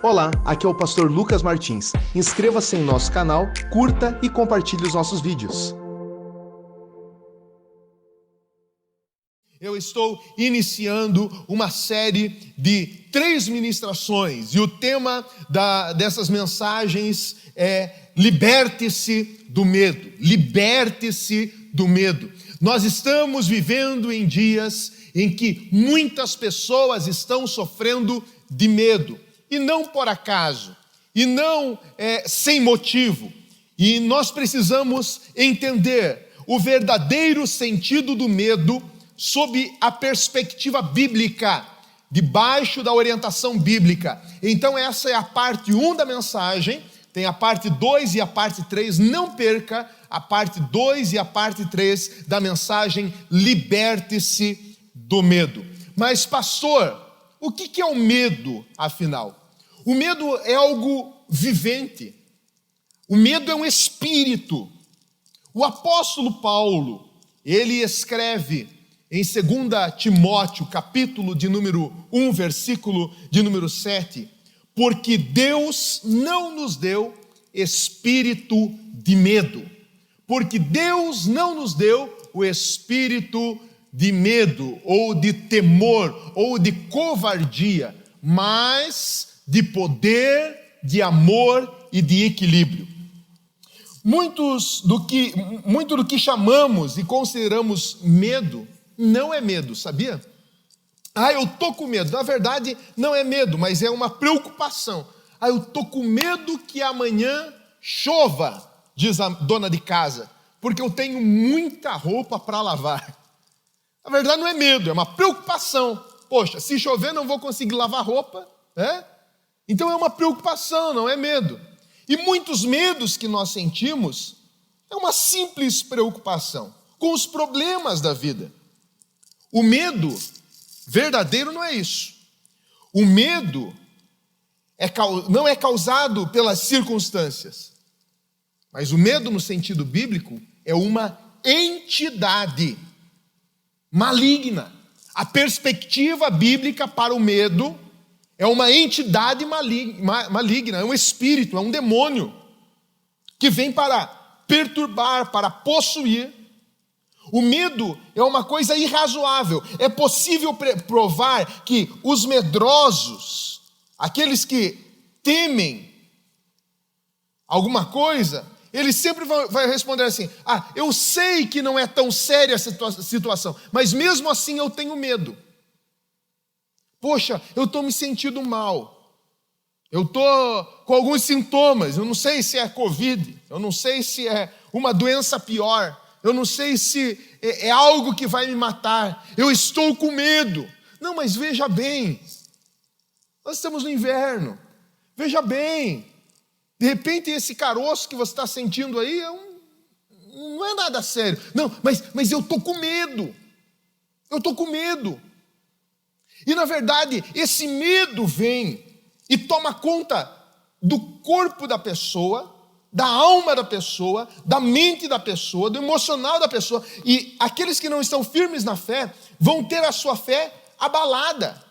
Olá, aqui é o pastor Lucas Martins. Inscreva-se em nosso canal, curta e compartilhe os nossos vídeos. Eu estou iniciando uma série de 3 ministrações e o tema dessas mensagens é liberte-se do medo. Liberte-se do medo. Nós estamos vivendo em dias em que muitas pessoas estão sofrendo de medo. E não por acaso, e não sem motivo. E nós precisamos entender o verdadeiro sentido do medo sob a perspectiva bíblica, debaixo da orientação bíblica. Então essa é a parte 1 da mensagem, tem a parte 2 e a parte 3, não perca a parte 2 e a parte 3 da mensagem Liberte-se do Medo. Mas pastor, o que é o medo, afinal? O medo é algo vivente. O medo é um espírito. O apóstolo Paulo, ele escreve em 2 Timóteo, capítulo de número 1, versículo de número 7, porque Deus não nos deu espírito de medo. Porque Deus não nos deu o espírito de medo, ou de temor, ou de covardia, mas de poder, de amor e de equilíbrio. Muito do que chamamos e consideramos medo, não é medo, sabia? Eu tô com medo. Na verdade, não é medo, mas é uma preocupação. Eu tô com medo que amanhã chova, diz a dona de casa, porque eu tenho muita roupa para lavar. Na verdade, não é medo, é uma preocupação. Poxa, se chover não vou conseguir lavar roupa, Então é uma preocupação, não é medo. E muitos medos que nós sentimos é uma simples preocupação com os problemas da vida. O medo verdadeiro não é isso. O medo não é causado pelas circunstâncias. Mas o medo, no sentido bíblico, é uma entidade maligna. A perspectiva bíblica para o medo é uma entidade maligna, é um espírito, é um demônio que vem para perturbar, para possuir. O medo é uma coisa irrazoável. É possível provar que os medrosos, aqueles que temem alguma coisa, eles sempre vão responder assim: eu sei que não é tão séria a situação, mas mesmo assim eu tenho medo. Poxa, eu estou me sentindo mal, eu estou com alguns sintomas, eu não sei se é Covid, eu não sei se é uma doença pior, eu não sei se é algo que vai me matar, eu estou com medo. Não, mas veja bem, nós estamos no inverno, veja bem, de repente esse caroço que você está sentindo aí não é nada sério. Não, mas eu estou com medo, E na verdade, esse medo vem e toma conta do corpo da pessoa, da alma da pessoa, da mente da pessoa, do emocional da pessoa. E aqueles que não estão firmes na fé vão ter a sua fé abalada.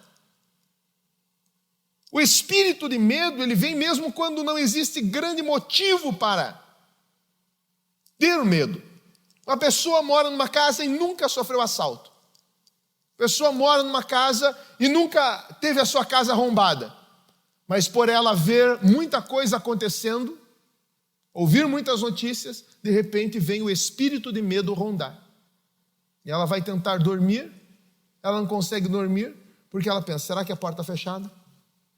O espírito de medo, ele vem mesmo quando não existe grande motivo para ter o medo. Uma pessoa mora numa casa e nunca sofreu assalto. A pessoa mora numa casa e nunca teve a sua casa arrombada. Mas por ela ver muita coisa acontecendo, ouvir muitas notícias, de repente vem o espírito de medo rondar. E ela vai tentar dormir, ela não consegue dormir, porque ela pensa: será que a porta está fechada?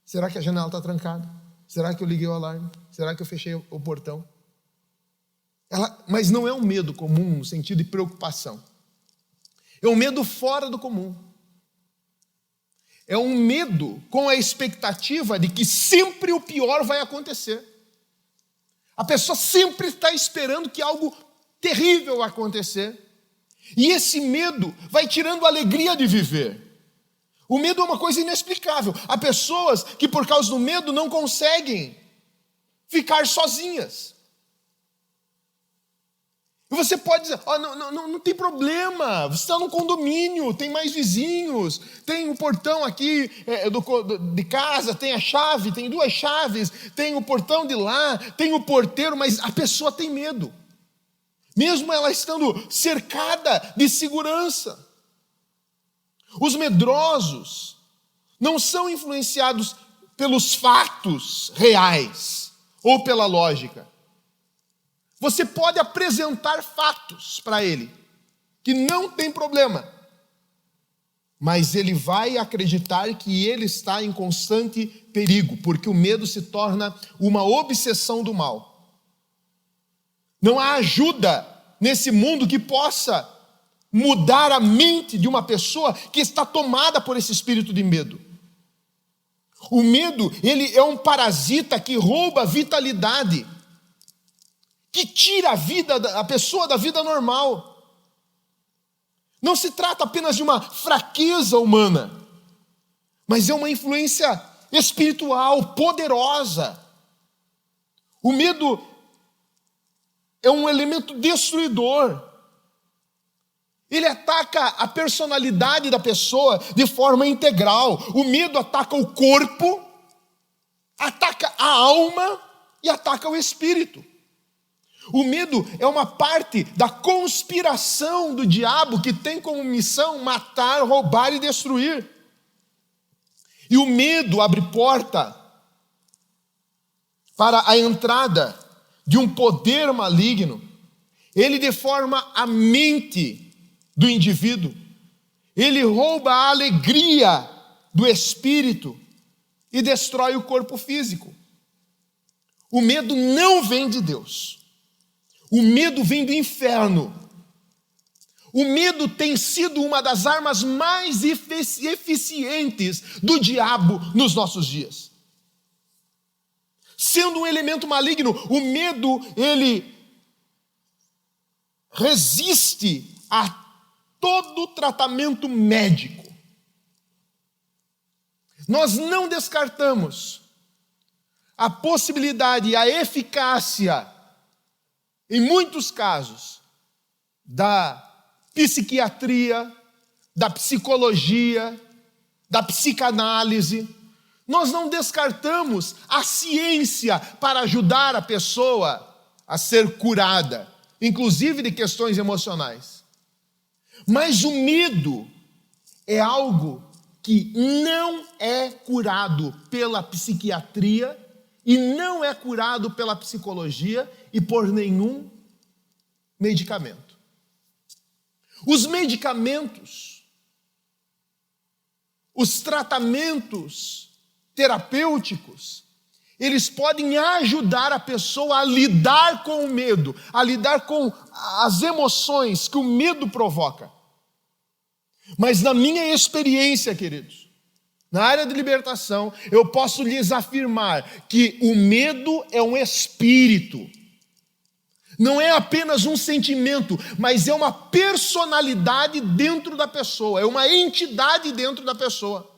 Será que a janela está trancada? Será que eu liguei o alarme? Será que eu fechei o portão? Mas não é um medo comum no sentido de preocupação. É um medo fora do comum. É um medo com a expectativa de que sempre o pior vai acontecer. A pessoa sempre está esperando que algo terrível vai acontecer. E esse medo vai tirando a alegria de viver. O medo é uma coisa inexplicável. Há pessoas que por causa do medo não conseguem ficar sozinhas. E você pode dizer, não tem problema, você está num condomínio, tem mais vizinhos, tem um portão aqui de casa, tem a chave, tem 2 chaves, tem o portão de lá, tem o porteiro, mas a pessoa tem medo. Mesmo ela estando cercada de segurança. Os medrosos não são influenciados pelos fatos reais ou pela lógica. Você pode apresentar fatos para ele, que não tem problema, mas ele vai acreditar que ele está em constante perigo, porque o medo se torna uma obsessão do mal. Não há ajuda nesse mundo que possa mudar a mente de uma pessoa que está tomada por esse espírito de medo. O medo, ele é um parasita que rouba a vitalidade, que tira a pessoa da vida normal. Não se trata apenas de uma fraqueza humana, mas é uma influência espiritual poderosa. O medo é um elemento destruidor. Ele ataca a personalidade da pessoa de forma integral. O medo ataca o corpo, ataca a alma e ataca o espírito. O medo é uma parte da conspiração do diabo que tem como missão matar, roubar e destruir. E o medo abre porta para a entrada de um poder maligno. Ele deforma a mente do indivíduo. Ele rouba a alegria do espírito e destrói o corpo físico. O medo não vem de Deus. O medo vem do inferno. O medo tem sido uma das armas mais eficientes do diabo nos nossos dias. Sendo um elemento maligno, o medo, ele resiste a todo tratamento médico. Nós não descartamos a possibilidade e a eficácia, em muitos casos, da psiquiatria, da psicologia, da psicanálise. Nós não descartamos a ciência para ajudar a pessoa a ser curada, inclusive de questões emocionais. Mas o medo é algo que não é curado pela psiquiatria e não é curado pela psicologia e por nenhum medicamento. Os medicamentos, os tratamentos terapêuticos, eles podem ajudar a pessoa a lidar com o medo, a lidar com as emoções que o medo provoca. Mas na minha experiência, queridos, na área de libertação, eu posso lhes afirmar que o medo é um espírito. Não é apenas um sentimento, mas é uma personalidade dentro da pessoa, é uma entidade dentro da pessoa,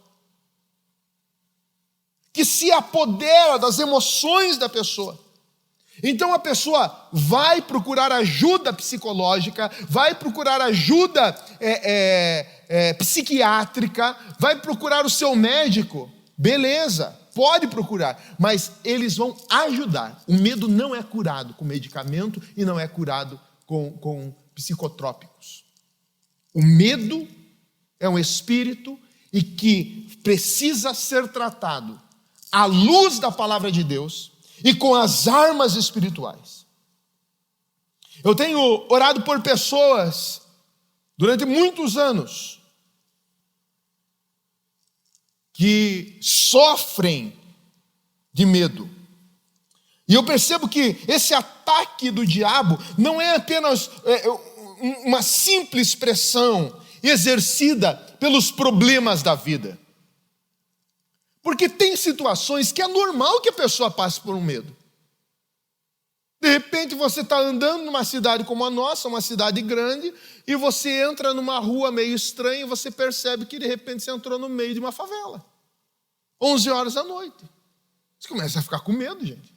que se apodera das emoções da pessoa. Então a pessoa vai procurar ajuda psicológica, vai procurar ajuda psiquiátrica, vai procurar o seu médico, beleza, pode procurar, mas eles vão ajudar. O medo não é curado com medicamento e não é curado com psicotrópicos. O medo é um espírito e que precisa ser tratado à luz da palavra de Deus e com as armas espirituais. Eu tenho orado por pessoas durante muitos anos que sofrem de medo. E eu percebo que esse ataque do diabo não é apenas uma simples pressão exercida pelos problemas da vida. Porque tem situações que é normal que a pessoa passe por um medo. De repente você está andando numa cidade como a nossa, uma cidade grande, e você entra numa rua meio estranha e você percebe que de repente você entrou no meio de uma favela. 11 horas da noite. Você começa a ficar com medo, gente.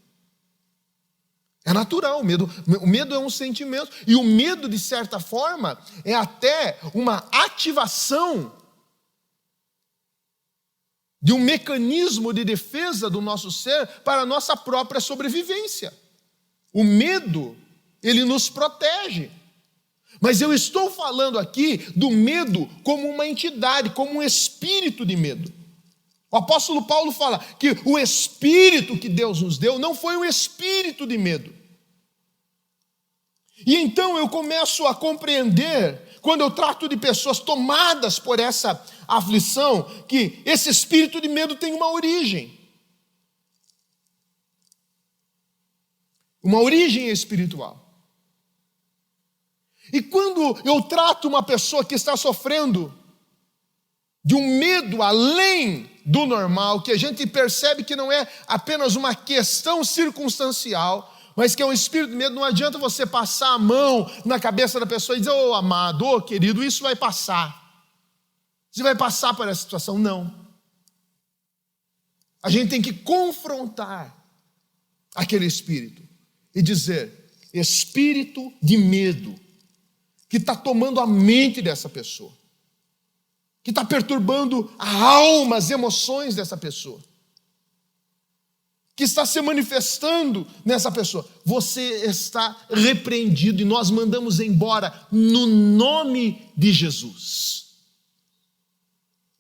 É natural, o medo é um sentimento. E o medo, de certa forma, é até uma ativação de um mecanismo de defesa do nosso ser para a nossa própria sobrevivência. O medo, ele nos protege. Mas eu estou falando aqui do medo como uma entidade, como um espírito de medo. O apóstolo Paulo fala que o espírito que Deus nos deu não foi um espírito de medo. E então eu começo a compreender, quando eu trato de pessoas tomadas por essa aflição, que esse espírito de medo tem uma origem. Uma origem espiritual. E quando eu trato uma pessoa que está sofrendo de um medo além do normal, que a gente percebe que não é apenas uma questão circunstancial, mas que é um espírito de medo, não adianta você passar a mão na cabeça da pessoa e dizer, ô amado, ô querido, isso vai passar. Você vai passar por essa situação? Não. A gente tem que confrontar aquele espírito e dizer, espírito de medo, que está tomando a mente dessa pessoa, que está perturbando a alma, as emoções dessa pessoa, que está se manifestando nessa pessoa. Você está repreendido e nós mandamos embora no nome de Jesus.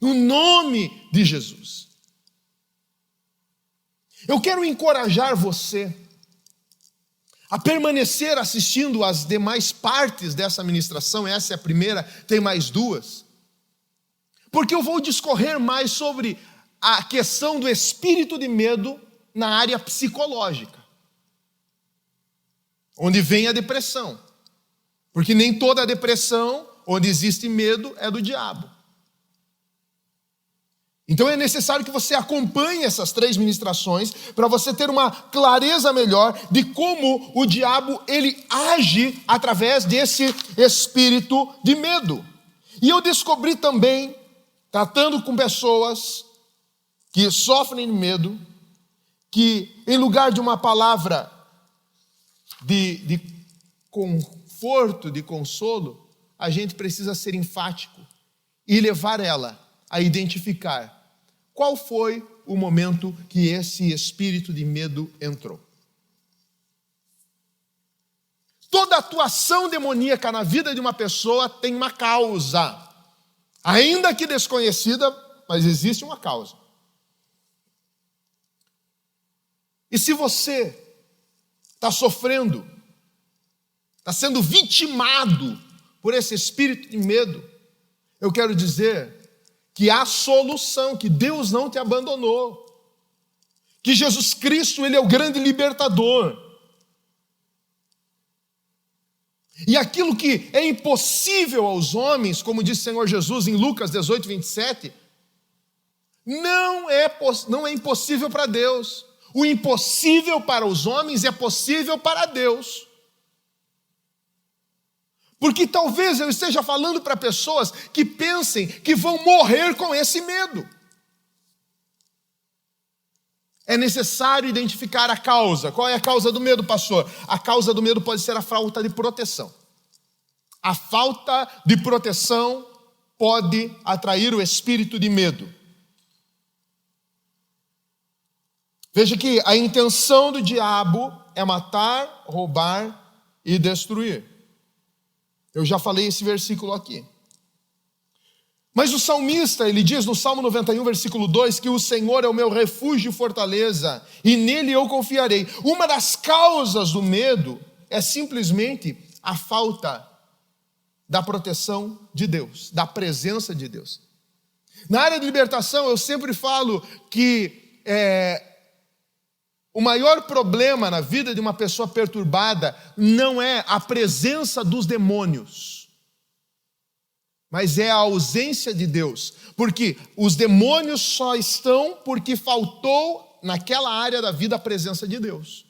No nome de Jesus. Eu quero encorajar você a permanecer assistindo às demais partes dessa ministração. Essa é a primeira, tem mais duas. Porque eu vou discorrer mais sobre a questão do espírito de medo na área psicológica, onde vem a depressão. Porque nem toda a depressão, onde existe medo, é do diabo. Então é necessário que você acompanhe essas 3 ministrações para você ter uma clareza melhor de como o diabo ele age através desse espírito de medo. E eu descobri também, tratando com pessoas que sofrem de medo, que em lugar de uma palavra de conforto, de consolo, a gente precisa ser enfático e levar ela a identificar qual foi o momento que esse espírito de medo entrou. Toda atuação demoníaca na vida de uma pessoa tem uma causa, ainda que desconhecida, mas existe uma causa. E se você está sofrendo, está sendo vitimado por esse espírito de medo, eu quero dizer que há solução, que Deus não te abandonou, que Jesus Cristo, Ele é o grande libertador. E aquilo que é impossível aos homens, como disse o Senhor Jesus em Lucas 18, 27, não é impossível para Deus. O impossível para os homens é possível para Deus. Porque talvez eu esteja falando para pessoas que pensem que vão morrer com esse medo. É necessário identificar a causa. Qual é a causa do medo, pastor? A causa do medo pode ser a falta de proteção. A falta de proteção pode atrair o espírito de medo. Veja que a intenção do diabo é matar, roubar e destruir. Eu já falei esse versículo aqui. Mas o salmista, ele diz no Salmo 91, versículo 2, que o Senhor é o meu refúgio e fortaleza, e nele eu confiarei. Uma das causas do medo é simplesmente a falta da proteção de Deus, da presença de Deus. Na área de libertação, eu sempre falo que o maior problema na vida de uma pessoa perturbada não é a presença dos demônios, mas é a ausência de Deus. Porque os demônios só estão porque faltou naquela área da vida a presença de Deus.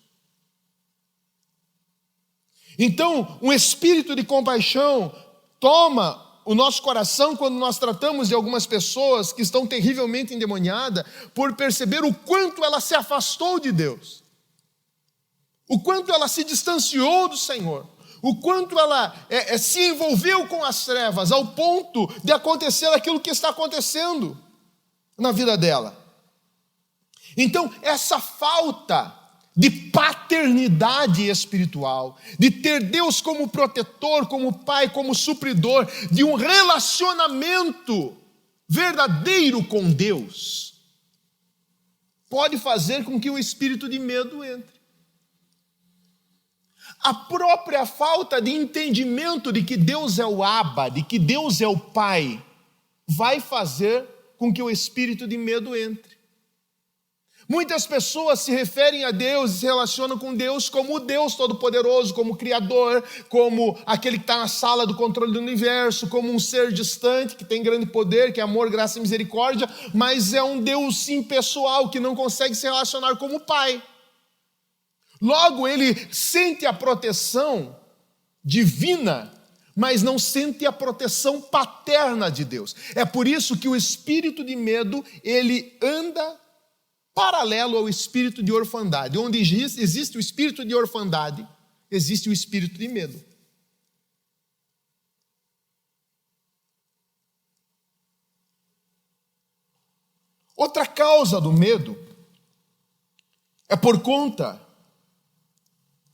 Então, um espírito de compaixão toma o nosso coração quando nós tratamos de algumas pessoas que estão terrivelmente endemoniadas por perceber o quanto ela se afastou de Deus. o quanto ela se distanciou do Senhor, o quanto ela se envolveu com as trevas, ao ponto de acontecer aquilo que está acontecendo na vida dela. Então, essa falta de paternidade espiritual, de ter Deus como protetor, como pai, como supridor, de um relacionamento verdadeiro com Deus, pode fazer com que o espírito de medo entre. A própria falta de entendimento de que Deus é o Abba, de que Deus é o Pai, vai fazer com que o espírito de medo entre. Muitas pessoas se referem a Deus e se relacionam com Deus como o Deus Todo-Poderoso, como o Criador, como aquele que está na sala do controle do universo, como um ser distante, que tem grande poder, que é amor, graça e misericórdia, mas é um Deus impessoal, que não consegue se relacionar como Pai. Logo, ele sente a proteção divina, mas não sente a proteção paterna de Deus. É por isso que o espírito de medo, ele anda paralelo ao espírito de orfandade. Onde existe o espírito de orfandade, existe o espírito de medo. Outra causa do medo é por conta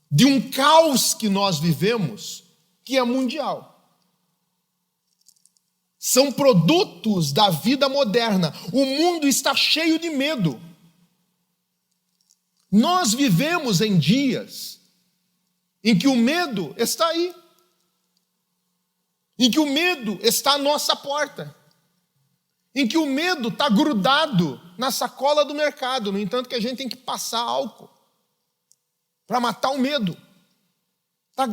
de um caos que nós vivemos, que é mundial. São produtos da vida moderna. O mundo está cheio de medo. Nós vivemos em dias em que o medo está aí, em que o medo está à nossa porta, em que o medo está grudado na sacola do mercado. No entanto, que a gente tem que passar álcool para matar o medo. Está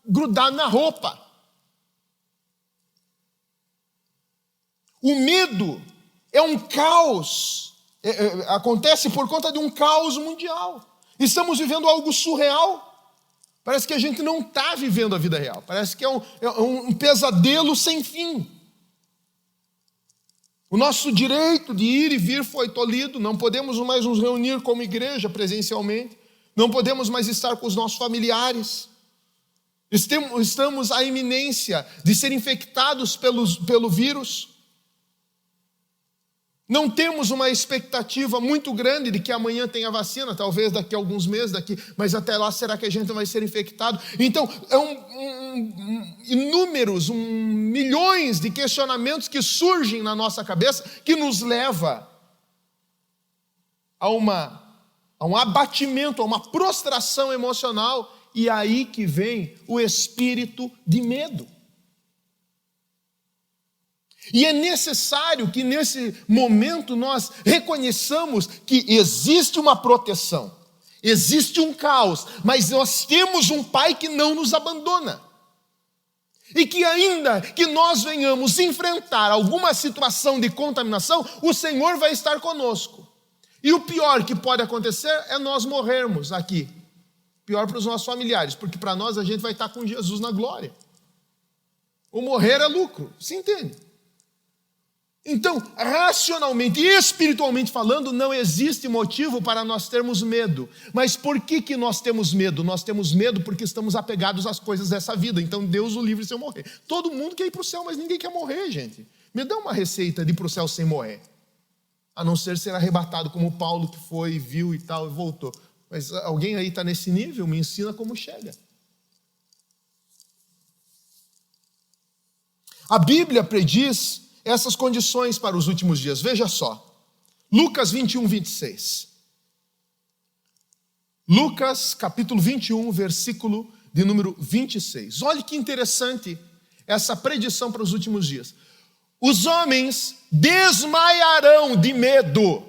grudado na roupa. O medo é um caos. Acontece por conta de um caos mundial. Estamos vivendo algo surreal. Parece que a gente não está vivendo a vida real. Parece que é um pesadelo sem fim. O nosso direito de ir e vir foi tolhido. Não podemos mais nos reunir como igreja presencialmente. Não podemos mais estar com os nossos familiares. Estamos à iminência de ser infectados pelo vírus. Não temos uma expectativa muito grande de que amanhã tenha vacina, talvez daqui a alguns meses, mas até lá será que a gente vai ser infectado? Então, inúmeros, milhões de questionamentos que surgem na nossa cabeça, que nos leva a um abatimento, a uma prostração emocional, e aí que vem o espírito de medo. E é necessário que nesse momento nós reconheçamos que existe uma proteção, existe um caos, mas nós temos um Pai que não nos abandona. E que ainda que nós venhamos enfrentar alguma situação de contaminação, o Senhor vai estar conosco. E o pior que pode acontecer é nós morrermos aqui. Pior para os nossos familiares, porque para nós a gente vai estar com Jesus na glória. O morrer é lucro, se entende? Então, racionalmente e espiritualmente falando, não existe motivo para nós termos medo. Mas por que nós temos medo? Nós temos medo porque estamos apegados às coisas dessa vida. Então, Deus o livre se eu morrer. Todo mundo quer ir para o céu, mas ninguém quer morrer, gente. Me dá uma receita de ir para o céu sem morrer. A não ser arrebatado como Paulo, que foi, viu e tal, e voltou. Mas alguém aí está nesse nível? Me ensina como chega. A Bíblia prediz essas condições para os últimos dias. Veja só, Lucas 21, 26. Lucas capítulo 21, versículo de número 26. Olha que interessante essa predição para os últimos dias. Os homens desmaiarão de medo,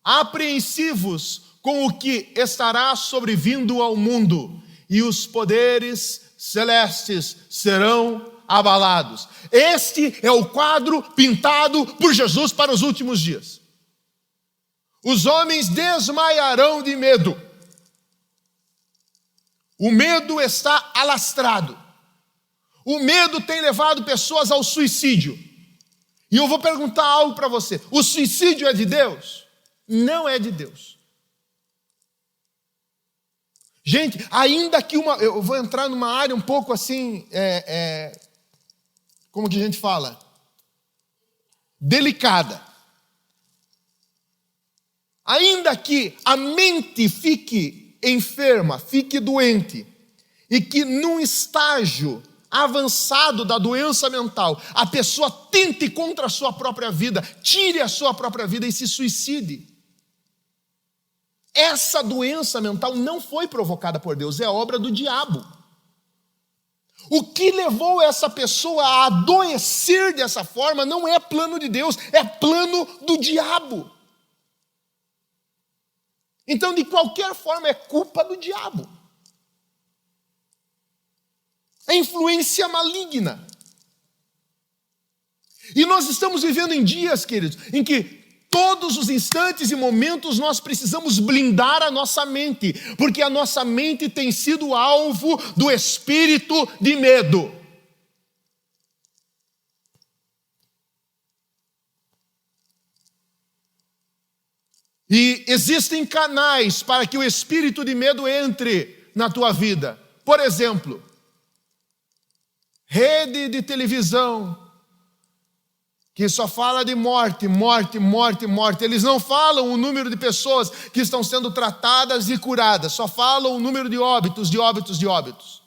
apreensivos com o que estará sobrevindo ao mundo, e os poderes celestes serão abalados. Este é o quadro pintado por Jesus para os últimos dias. Os homens desmaiarão de medo. O medo está alastrado. O medo tem levado pessoas ao suicídio. E eu vou perguntar algo para você. O suicídio é de Deus? Não é de Deus. Gente, ainda que eu vou entrar numa área um pouco assim, como que a gente fala? Delicada. Ainda que a mente fique enferma, fique doente, e que num estágio avançado da doença mental, a pessoa tente contra a sua própria vida, tire a sua própria vida e se suicide. Essa doença mental não foi provocada por Deus, é obra do diabo. O que levou essa pessoa a adoecer dessa forma não é plano de Deus, é plano do diabo. Então, de qualquer forma, é culpa do diabo. É influência maligna. E nós estamos vivendo em dias, queridos, em que todos os instantes e momentos nós precisamos blindar a nossa mente, porque a nossa mente tem sido alvo do espírito de medo. E existem canais para que o espírito de medo entre na tua vida. Por exemplo, rede de televisão, que só fala de morte, morte, morte, morte. Eles não falam o número de pessoas que estão sendo tratadas e curadas, só falam o número de óbitos, de óbitos, de óbitos.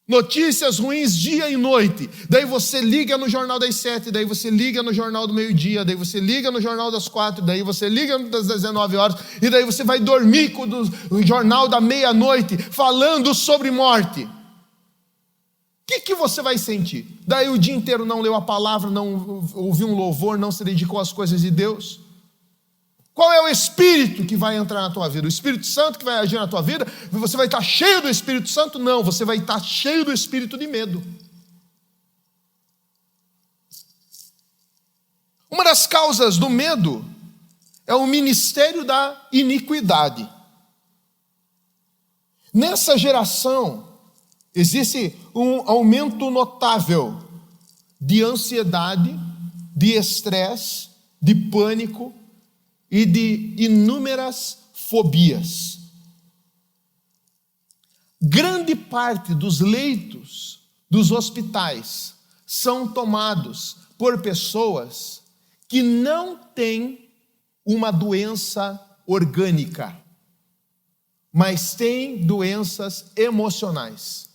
Notícias ruins dia e noite. Daí você liga no Jornal das 7, daí você liga no Jornal do meio-dia, daí você liga no Jornal das 4, daí você liga das 19 horas, e daí você vai dormir com o Jornal da meia-noite, falando sobre morte. O que você vai sentir? Daí o dia inteiro não leu a palavra, não ouviu um louvor, não se dedicou às coisas de Deus? Qual é o Espírito que vai entrar na tua vida? O Espírito Santo que vai agir na tua vida? Você vai estar cheio do Espírito Santo? Não, você vai estar cheio do espírito de medo. Uma das causas do medo é o ministério da iniquidade. Nessa geração, existe um aumento notável de ansiedade, de estresse, de pânico e de inúmeras fobias. Grande parte dos leitos dos hospitais são tomados por pessoas que não têm uma doença orgânica, mas têm doenças emocionais.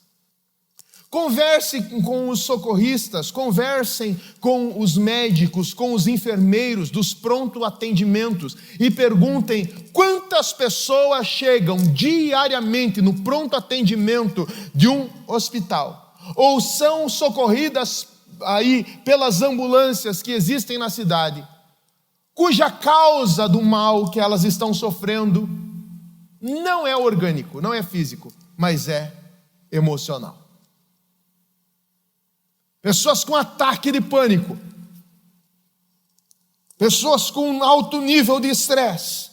Conversem com os socorristas, conversem com os médicos, com os enfermeiros dos pronto atendimentos e perguntem quantas pessoas chegam diariamente no pronto atendimento de um hospital ou são socorridas aí pelas ambulâncias que existem na cidade, cuja causa do mal que elas estão sofrendo não é orgânico, não é físico, mas é emocional. Pessoas com ataque de pânico, pessoas com alto nível de estresse.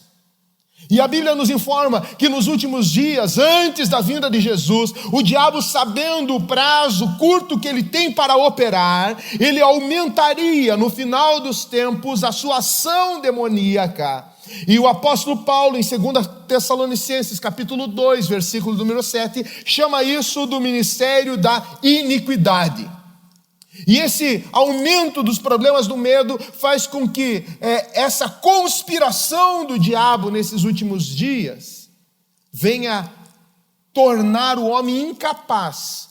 E a Bíblia nos informa que nos últimos dias, antes da vinda de Jesus, o diabo, sabendo o prazo curto que ele tem para operar, ele aumentaria no final dos tempos a sua ação demoníaca. E o apóstolo Paulo, em 2 Tessalonicenses, capítulo 2, versículo número 7, chama isso do ministério da iniquidade. E esse aumento dos problemas do medo faz com que essa conspiração do diabo nesses últimos dias venha tornar o homem incapaz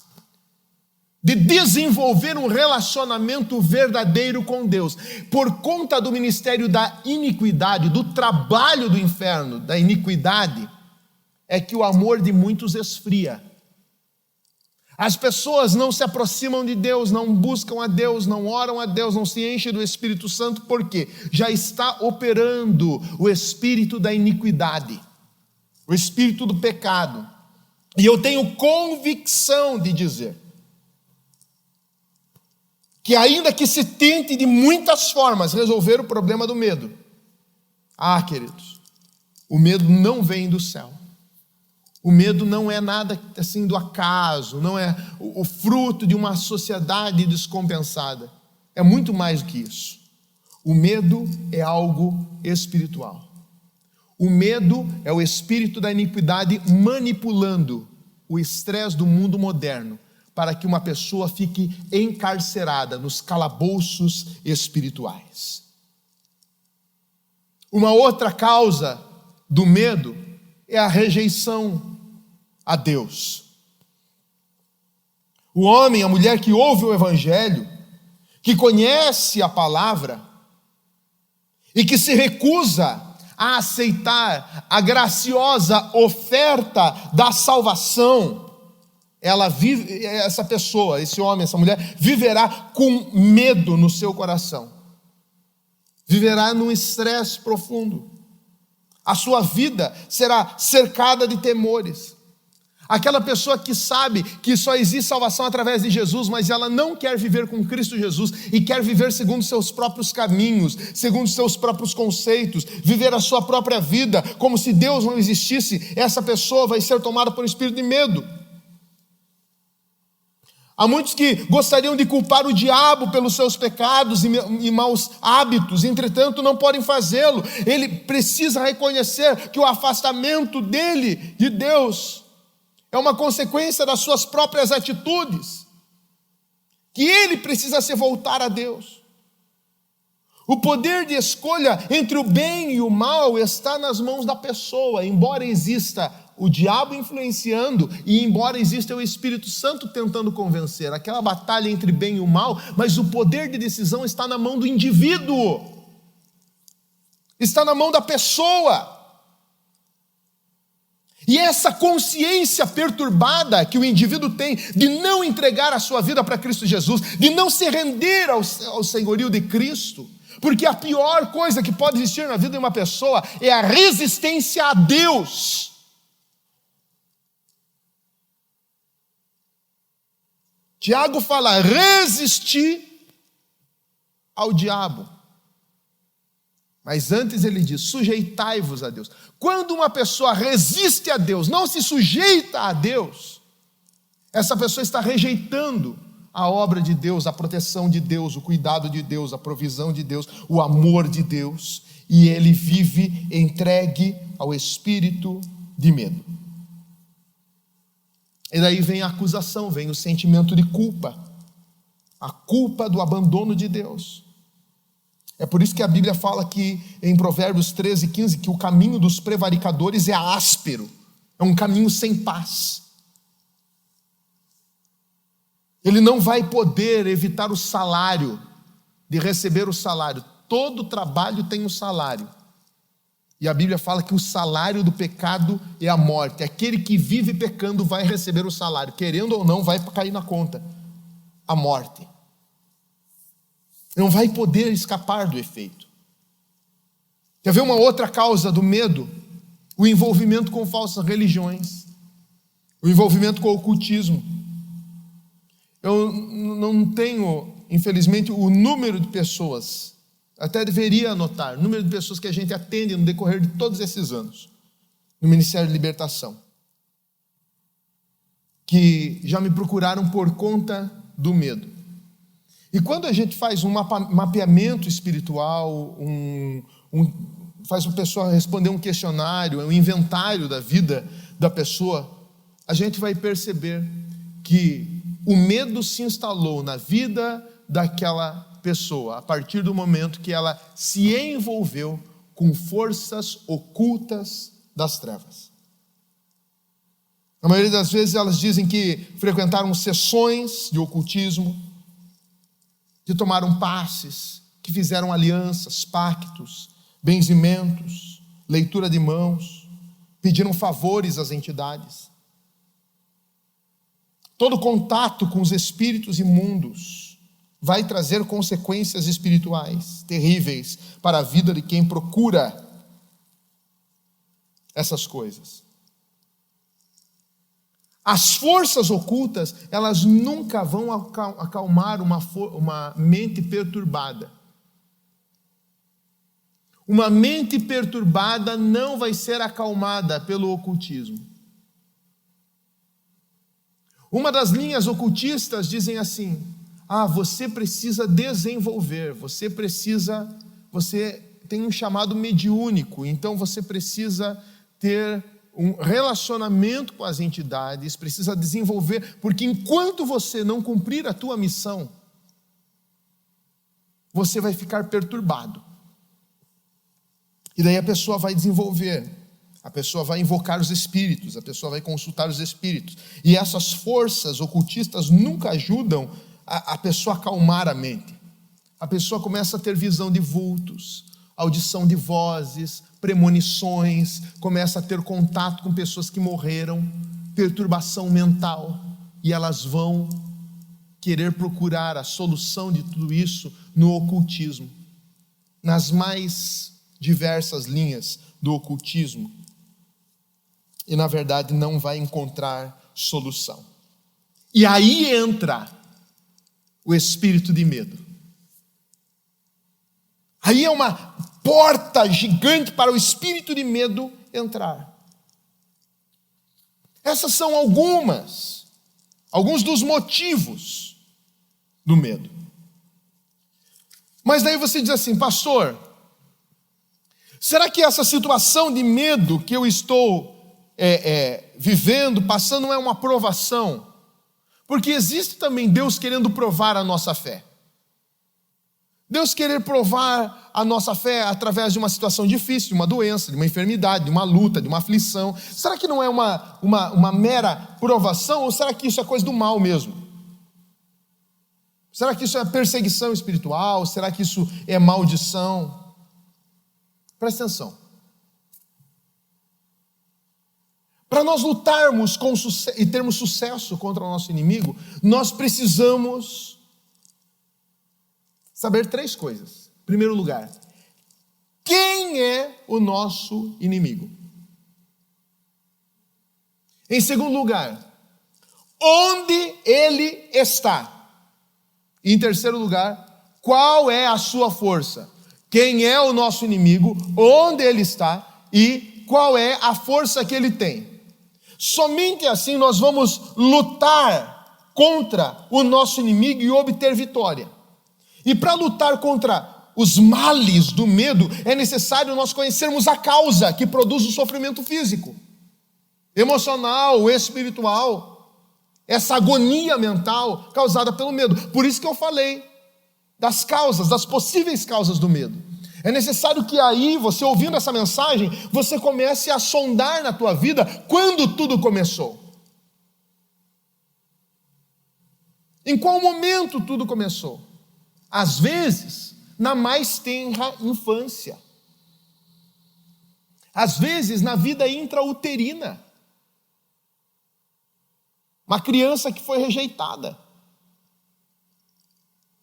de desenvolver um relacionamento verdadeiro com Deus. Por conta do ministério da iniquidade, do trabalho do inferno, da iniquidade, é que o amor de muitos esfria. As pessoas não se aproximam de Deus, não buscam a Deus, não oram a Deus, não se enchem do Espírito Santo, porque já está operando o espírito da iniquidade, o espírito do pecado. E eu tenho convicção de dizer que ainda que se tente de muitas formas resolver o problema do medo, queridos, o medo não vem do céu. O medo não é nada assim do acaso, não é o fruto de uma sociedade descompensada. É muito mais do que isso. O medo é algo espiritual. O medo é o espírito da iniquidade manipulando o estresse do mundo moderno para que uma pessoa fique encarcerada nos calabouços espirituais. Uma outra causa do medo é a rejeição a Deus. O homem, a mulher que ouve o Evangelho, que conhece a palavra e que se recusa a aceitar a graciosa oferta da salvação, ela vive, essa pessoa, esse homem, essa mulher, viverá com medo no seu coração, viverá num estresse profundo, a sua vida será cercada de temores. Aquela pessoa que sabe que só existe salvação através de Jesus, mas ela não quer viver com Cristo Jesus e quer viver segundo seus próprios caminhos, segundo seus próprios conceitos, viver a sua própria vida, como se Deus não existisse, essa pessoa vai ser tomada por um espírito de medo. Há muitos que gostariam de culpar o diabo pelos seus pecados e maus hábitos, entretanto não podem fazê-lo. Ele precisa reconhecer que o afastamento dele de Deus é uma consequência das suas próprias atitudes, que ele precisa se voltar a Deus. O poder de escolha entre o bem e o mal está nas mãos da pessoa, embora exista o diabo influenciando e embora exista o Espírito Santo tentando convencer, aquela batalha entre bem e o mal, mas o poder de decisão está na mão do indivíduo, está na mão da pessoa. E essa consciência perturbada que o indivíduo tem de não entregar a sua vida para Cristo Jesus, de não se render ao senhorio de Cristo, porque a pior coisa que pode existir na vida de uma pessoa é a resistência a Deus. Tiago fala, resistir ao diabo. Mas antes ele diz, sujeitai-vos a Deus. Quando uma pessoa resiste a Deus, não se sujeita a Deus, essa pessoa está rejeitando a obra de Deus, a proteção de Deus, o cuidado de Deus, a provisão de Deus, o amor de Deus, e ele vive entregue ao espírito de medo. E daí vem a acusação, vem o sentimento de culpa, a culpa do abandono de Deus. É por isso que a Bíblia fala que em Provérbios 13, 15, que o caminho dos prevaricadores é áspero, é um caminho sem paz. Ele não vai poder evitar o salário, de receber o salário. Todo trabalho tem um salário. E a Bíblia fala que o salário do pecado é a morte. Aquele que vive pecando vai receber o salário, querendo ou não, vai cair na conta. A morte. Não vai poder escapar do efeito. Quer ver uma outra causa do medo? O envolvimento com falsas religiões. O envolvimento com o ocultismo. Eu não tenho, infelizmente, o número de pessoas, até deveria anotar, o número de pessoas que a gente atende no decorrer de todos esses anos, no Ministério de Libertação, que já me procuraram por conta do medo. E quando a gente faz um mapeamento espiritual, faz a pessoa responder um questionário, um inventário da vida da pessoa, a gente vai perceber que o medo se instalou na vida daquela pessoa a partir do momento que ela se envolveu com forças ocultas das trevas. Na maioria das vezes elas dizem que frequentaram sessões de ocultismo, que tomaram passes, que fizeram alianças, pactos, benzimentos, leitura de mãos, pediram favores às entidades. Todo contato com os espíritos imundos vai trazer consequências espirituais terríveis para a vida de quem procura essas coisas. As forças ocultas, elas nunca vão acalmar uma mente perturbada. Uma mente perturbada não vai ser acalmada pelo ocultismo. Uma das linhas ocultistas dizem assim, você precisa desenvolver, você tem um chamado mediúnico, então você precisa ter um relacionamento com as entidades, precisa desenvolver, porque enquanto você não cumprir a tua missão, você vai ficar perturbado. E daí a pessoa vai desenvolver, a pessoa vai invocar os espíritos, a pessoa vai consultar os espíritos. E essas forças ocultistas nunca ajudam a pessoa a acalmar a mente. A pessoa começa a ter visão de vultos, audição de vozes, premonições, começa a ter contato com pessoas que morreram, perturbação mental, e elas vão querer procurar a solução de tudo isso no ocultismo, nas mais diversas linhas do ocultismo, e na verdade não vai encontrar solução. E aí entra o espírito de medo. Aí é uma porta gigante para o espírito de medo entrar. Essas são alguns dos motivos do medo. Mas daí você diz assim: pastor, será que essa situação de medo que eu estou vivendo, passando, não é uma provação? Porque existe também Deus querendo provar a nossa fé. Deus querer provar a nossa fé através de uma situação difícil, de uma doença, de uma enfermidade, de uma luta, de uma aflição. Será que não é uma mera provação, ou será que isso é coisa do mal mesmo? Será que isso é perseguição espiritual? Será que isso é maldição? Presta atenção. Para nós lutarmos e termos sucesso contra o nosso inimigo, nós precisamos saber 3 coisas. Em primeiro lugar, quem é o nosso inimigo? Em segundo lugar, onde ele está? E em terceiro lugar, qual é a sua força? Quem é o nosso inimigo? Onde ele está? E qual é a força que ele tem? Somente assim nós vamos lutar contra o nosso inimigo e obter vitória. E para lutar contra os males do medo, é necessário nós conhecermos a causa que produz o sofrimento físico, emocional, espiritual, essa agonia mental causada pelo medo. Por isso que eu falei das causas, das possíveis causas do medo. É necessário que aí, você ouvindo essa mensagem, você comece a sondar na tua vida quando tudo começou. Em qual momento tudo começou? Às vezes, na mais tenra infância. Às vezes, na vida intrauterina. Uma criança que foi rejeitada.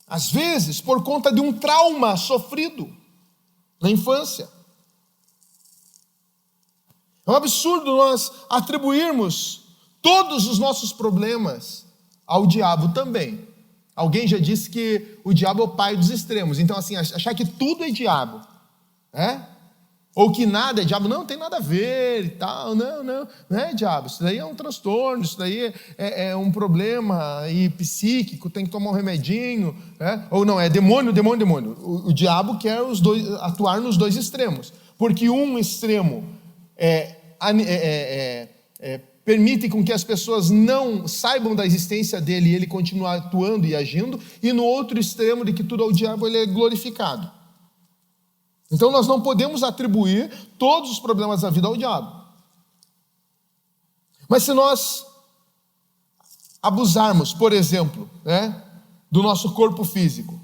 Às vezes, por conta de um trauma sofrido na infância. É um absurdo nós atribuirmos todos os nossos problemas ao diabo também. Alguém já disse que o diabo é o pai dos extremos. Então, assim, achar que tudo é diabo, ou que nada é diabo, não tem nada a ver e tal, não é diabo, isso daí é um transtorno, isso daí é um problema aí psíquico, tem que tomar um remedinho, ou não, é demônio. O diabo quer atuar nos 2 extremos, porque um extremo permite com que as pessoas não saibam da existência dele e ele continua atuando e agindo, e no outro extremo de que tudo ao diabo, ele é glorificado. Então nós não podemos atribuir todos os problemas da vida ao diabo. Mas se nós abusarmos, por exemplo, do nosso corpo físico,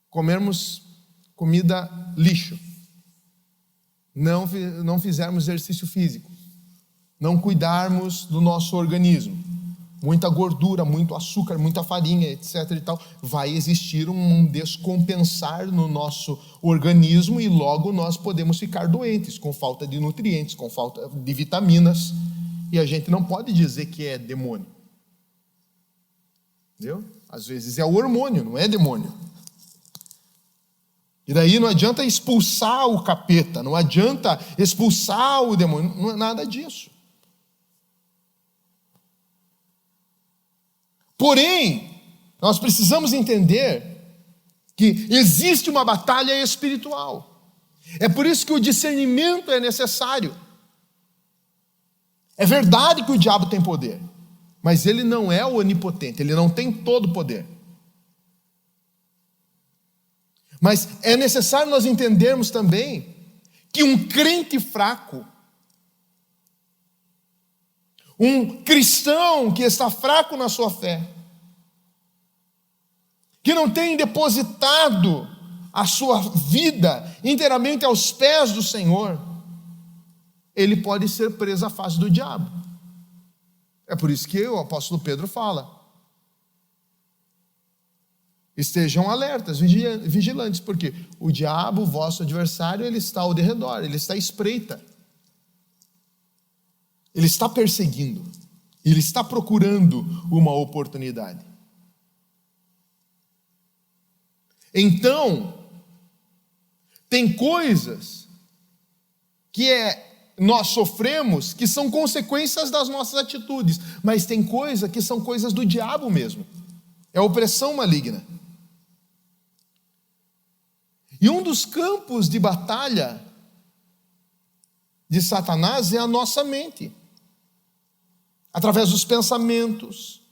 comermos comida lixo, não fizermos exercício físico, não cuidarmos do nosso organismo, muita gordura, muito açúcar, muita farinha, etc. e tal, vai existir um descompensar no nosso organismo e logo nós podemos ficar doentes, com falta de nutrientes, com falta de vitaminas, e a gente não pode dizer que é demônio. Entendeu? Às vezes é o hormônio, não é demônio. E daí não adianta expulsar o capeta, não adianta expulsar o demônio, não é nada disso. Porém, nós precisamos entender que existe uma batalha espiritual. É por isso que o discernimento é necessário. É verdade que o diabo tem poder, mas ele não é onipotente, ele não tem todo o poder. Mas é necessário nós entendermos também que um crente fraco, um cristão que está fraco na sua fé, que não tem depositado a sua vida inteiramente aos pés do Senhor, ele pode ser preso à face do diabo. É por isso que o apóstolo Pedro fala: estejam alertas, vigilantes, porque o diabo, vosso adversário, ele está ao derredor, ele está à espreita, ele está perseguindo, ele está procurando uma oportunidade. Então, tem coisas que nós sofremos que são consequências das nossas atitudes, mas tem coisas que são coisas do diabo mesmo, é opressão maligna. E um dos campos de batalha de Satanás é a nossa mente. Através dos pensamentos,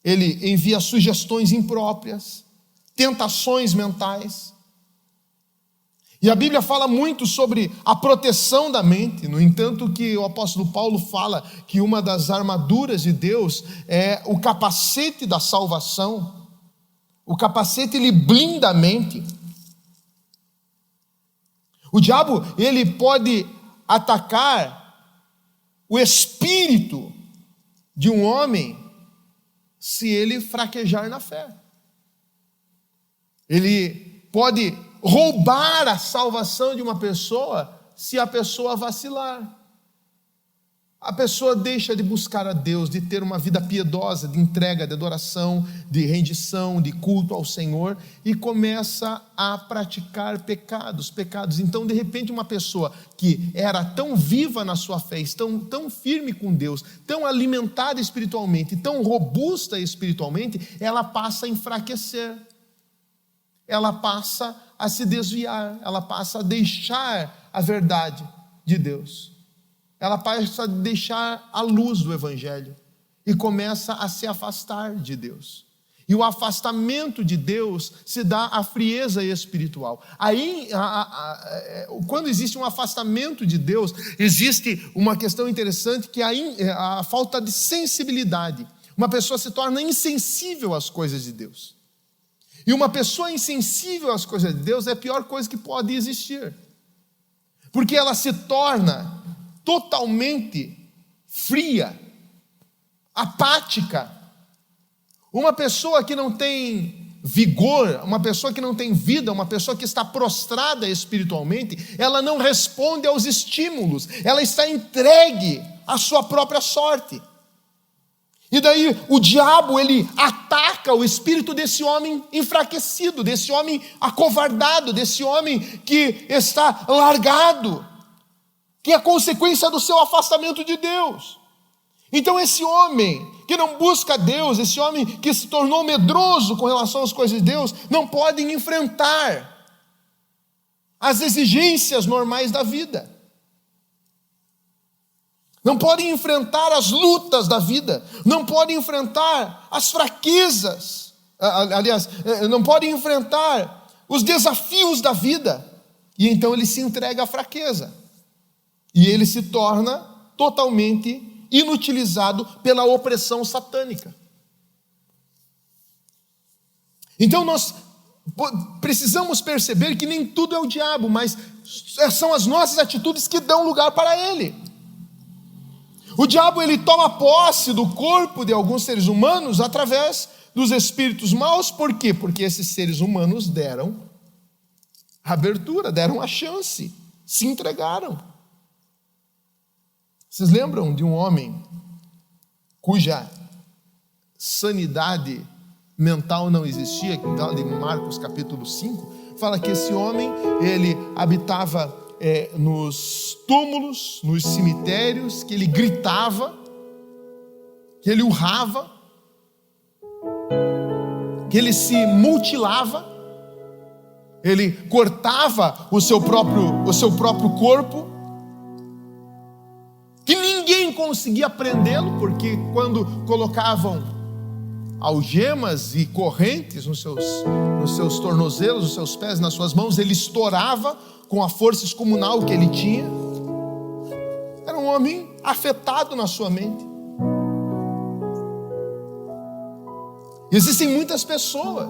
ele envia sugestões impróprias, tentações mentais. E a Bíblia fala muito sobre a proteção da mente. No entanto, que o apóstolo Paulo fala que uma das armaduras de Deus é o capacete da salvação. O capacete, ele blinda a mente. O diabo, ele pode atacar o espírito de um homem se ele fraquejar na fé. Ele pode roubar a salvação de uma pessoa se a pessoa vacilar. A pessoa deixa de buscar a Deus, de ter uma vida piedosa, de entrega, de adoração, de rendição, de culto ao Senhor, e começa a praticar pecados. Então, de repente, uma pessoa que era tão viva na sua fé, tão firme com Deus, tão alimentada espiritualmente, tão robusta espiritualmente, ela passa a enfraquecer. Ela passa a se desviar, ela passa a deixar a verdade de Deus. Ela passa a deixar a luz do Evangelho e começa a se afastar de Deus. E o afastamento de Deus se dá à frieza espiritual. Aí, quando existe um afastamento de Deus, existe uma questão interessante que é a falta de sensibilidade. Uma pessoa se torna insensível às coisas de Deus. E uma pessoa insensível às coisas de Deus é a pior coisa que pode existir. Porque ela se torna totalmente fria, apática. Uma pessoa que não tem vigor, uma pessoa que não tem vida, uma pessoa que está prostrada espiritualmente, ela não responde aos estímulos, ela está entregue à sua própria sorte. E daí o diabo, ele ataca o espírito desse homem enfraquecido, desse homem acovardado, desse homem que está largado, que é consequência do seu afastamento de Deus. Então esse homem que não busca Deus, esse homem que se tornou medroso com relação às coisas de Deus, não pode enfrentar as exigências normais da vida. Não podem enfrentar as lutas da vida, não podem enfrentar as fraquezas, aliás, não podem enfrentar os desafios da vida, e então ele se entrega à fraqueza, e ele se torna totalmente inutilizado pela opressão satânica. Então nós precisamos perceber que nem tudo é o diabo, mas são as nossas atitudes que dão lugar para ele. O diabo, ele toma posse do corpo de alguns seres humanos através dos espíritos maus. Por quê? Porque esses seres humanos deram abertura, deram a chance, se entregaram. Vocês lembram de um homem cuja sanidade mental não existia, de Marcos capítulo 5, fala que esse homem, ele habitava nos túmulos, nos cemitérios, que ele gritava, que ele urrava, que ele se mutilava, ele cortava o seu próprio corpo, que ninguém conseguia prendê-lo, porque quando colocavam algemas e correntes nos seus tornozelos, nos seus pés, nas suas mãos, ele estourava com a força excomunal que ele tinha. Era um homem afetado na sua mente. Existem muitas pessoas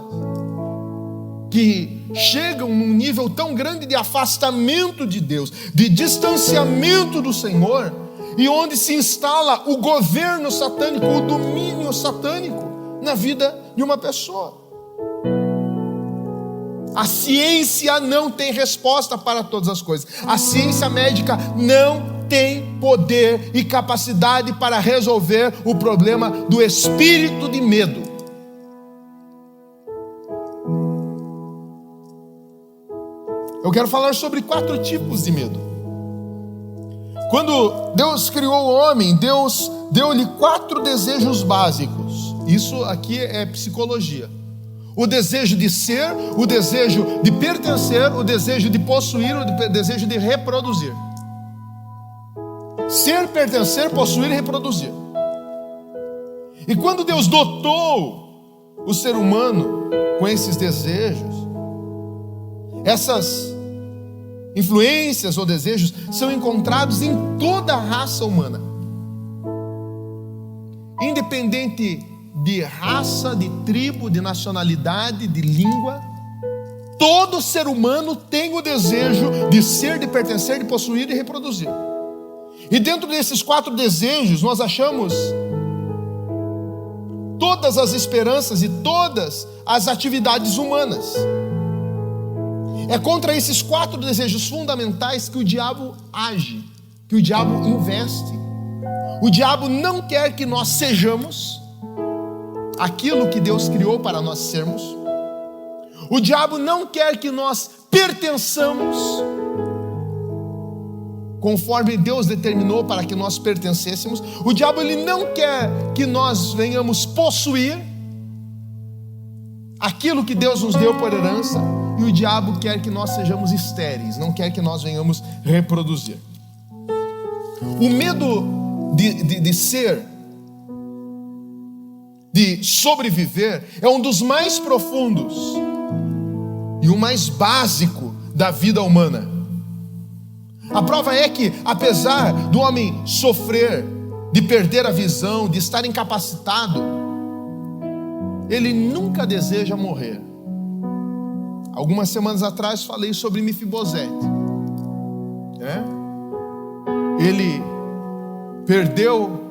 que chegam num nível tão grande de afastamento de Deus, de distanciamento do Senhor, e onde se instala o governo satânico, o domínio satânico na vida de uma pessoa. A ciência não tem resposta para todas as coisas. A ciência médica não tem poder e capacidade para resolver o problema do espírito de medo. Eu quero falar sobre 4 tipos de medo. Quando Deus criou o homem, Deus deu-lhe 4 desejos básicos. Isso aqui é psicologia. O desejo de ser, o desejo de pertencer, o desejo de possuir, o desejo de reproduzir. Ser, pertencer, possuir e reproduzir. E quando Deus dotou o ser humano com esses desejos, essas influências ou desejos são encontrados em toda a raça humana. Independente de raça, de tribo, de nacionalidade, de língua, todo ser humano tem o desejo de ser, de pertencer, de possuir e reproduzir. E dentro desses 4 desejos nós achamos todas as esperanças e todas as atividades humanas. É contra esses 4 desejos fundamentais que o diabo age, que o diabo investe. O diabo não quer que nós sejamos aquilo que Deus criou para nós sermos. O diabo não quer que nós pertençamos conforme Deus determinou para que nós pertencêssemos. O diabo ele não quer que nós venhamos possuir aquilo que Deus nos deu por herança. E o diabo quer que nós sejamos estéreis, não quer que nós venhamos reproduzir. O medo de ser, de sobreviver, é um dos mais profundos e o mais básico da vida humana. A prova é que, apesar do homem sofrer, de perder a visão, de estar incapacitado, ele nunca deseja morrer. Algumas semanas atrás falei sobre Mefibosete. Ele perdeu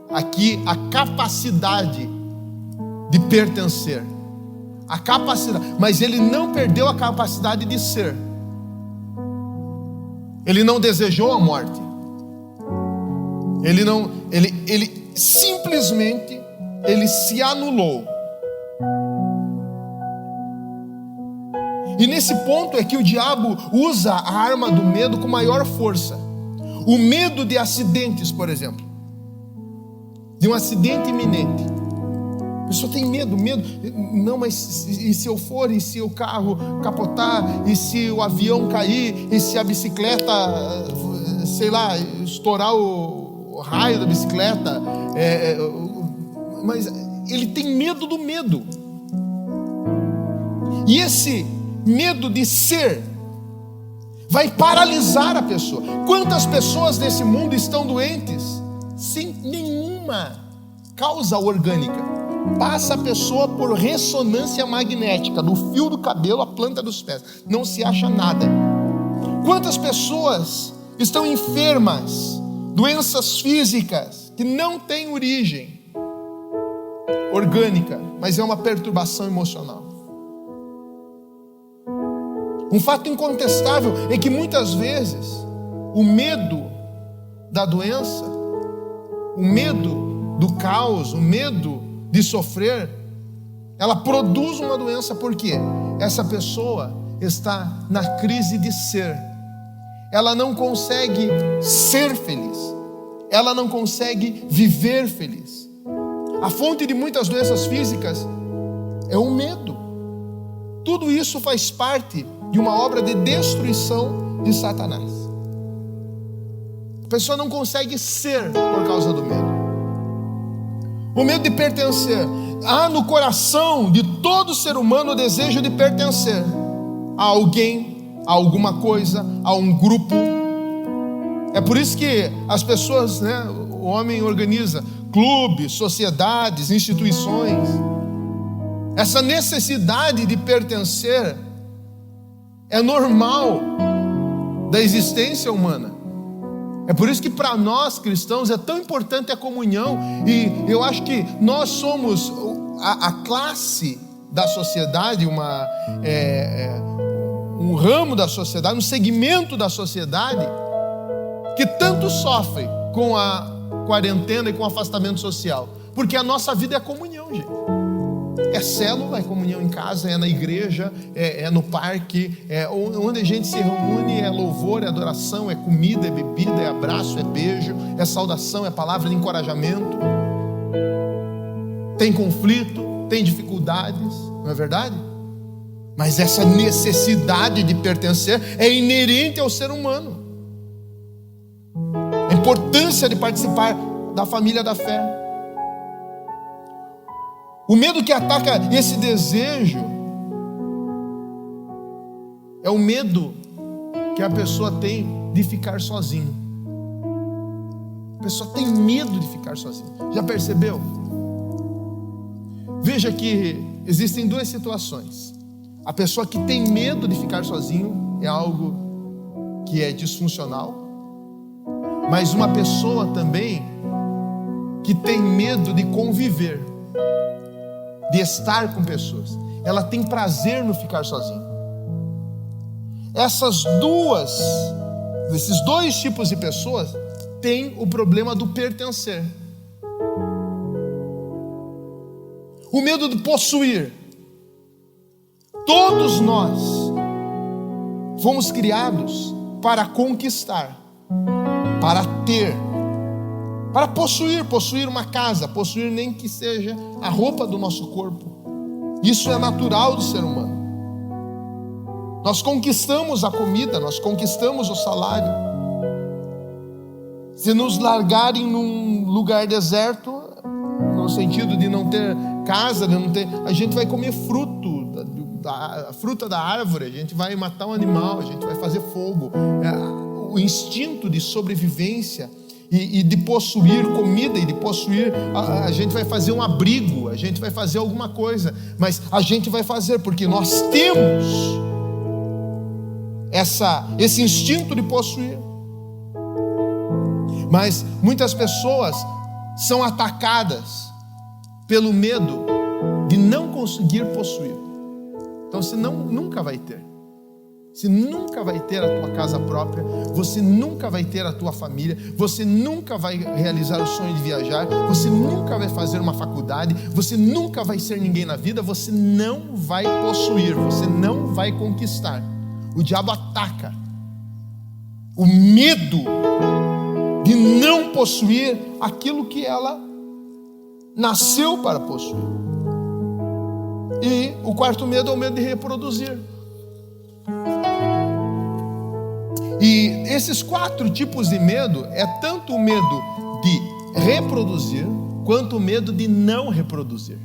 aqui a capacidade de pertencer, a capacidade, mas ele não perdeu a capacidade de ser. Ele não desejou a morte. Ele simplesmente se anulou. E nesse ponto é que o diabo usa a arma do medo com maior força. O medo de acidentes, por exemplo, de um acidente iminente. A pessoa tem medo, não, mas e se eu for, e se o carro capotar, e se o avião cair, e se a bicicleta, sei lá, estourar o raio da bicicleta, mas ele tem medo do medo. E esse medo de ser vai paralisar a pessoa. Quantas pessoas nesse mundo estão doentes sem nenhuma causa orgânica? Passa a pessoa por ressonância magnética, do fio do cabelo à planta dos pés, não se acha nada. Quantas pessoas estão enfermas, doenças físicas que não têm origem orgânica, mas é uma perturbação emocional. Um fato incontestável é que muitas vezes o medo da doença, o medo do caos, o medo de sofrer, ela produz uma doença porque essa pessoa está na crise de ser. Ela não consegue ser feliz, ela não consegue viver feliz. A fonte de muitas doenças físicas é o medo. Tudo isso faz parte de uma obra de destruição de Satanás. A pessoa não consegue ser por causa do medo. O medo de pertencer. Há no coração de todo ser humano o desejo de pertencer a alguém, a alguma coisa, a um grupo. É por isso que as pessoas, o homem organiza clubes, sociedades, instituições. Essa necessidade de pertencer é normal da existência humana. É por isso que para nós cristãos é tão importante a comunhão. E eu acho que nós somos a classe da sociedade, um ramo da sociedade, um segmento da sociedade que tanto sofre com a quarentena e com o afastamento social. Porque a nossa vida é a comunhão, gente. É célula, é comunhão em casa, é na igreja, é no parque, é onde a gente se reúne, é louvor, é adoração, é comida, é bebida, é abraço, é beijo, é saudação, é palavra de encorajamento. Tem conflito, tem dificuldades, não é verdade? Mas essa necessidade de pertencer é inerente ao ser humano. A importância de participar da família da fé. O medo que ataca esse desejo é o medo que a pessoa tem de ficar sozinho. A pessoa tem medo de ficar sozinha. Já percebeu? Veja que existem duas situações. A pessoa que tem medo de ficar sozinho é algo que é disfuncional. Mas uma pessoa também que tem medo de conviver, de estar com pessoas, ela tem prazer no ficar sozinha. Esses dois tipos de pessoas têm o problema do pertencer. O medo de possuir. Todos nós fomos criados para conquistar, para ter, para possuir uma casa, possuir nem que seja a roupa do nosso corpo. Isso é natural do ser humano. Nós conquistamos a comida, nós conquistamos o salário. Se nos largarem num lugar deserto, no sentido de não ter casa, a gente vai comer a fruta da árvore, a gente vai matar um animal, a gente vai fazer fogo. O instinto de sobrevivência e de possuir comida e de possuir, a gente vai fazer um abrigo, a gente vai fazer alguma coisa, mas a gente vai fazer porque nós temos esse instinto de possuir. Mas muitas pessoas são atacadas pelo medo de não conseguir possuir. Então você nunca vai ter. Você nunca vai ter a tua casa própria, você nunca vai ter a tua família, você nunca vai realizar o sonho de viajar, você nunca vai fazer uma faculdade, você nunca vai ser ninguém na vida, você não vai possuir, você não vai conquistar. O diabo ataca o medo de não possuir aquilo que ela nasceu para possuir. E o quarto medo é o medo de reproduzir. E esses 4 tipos de medo é tanto o medo de reproduzir quanto o medo de não reproduzir.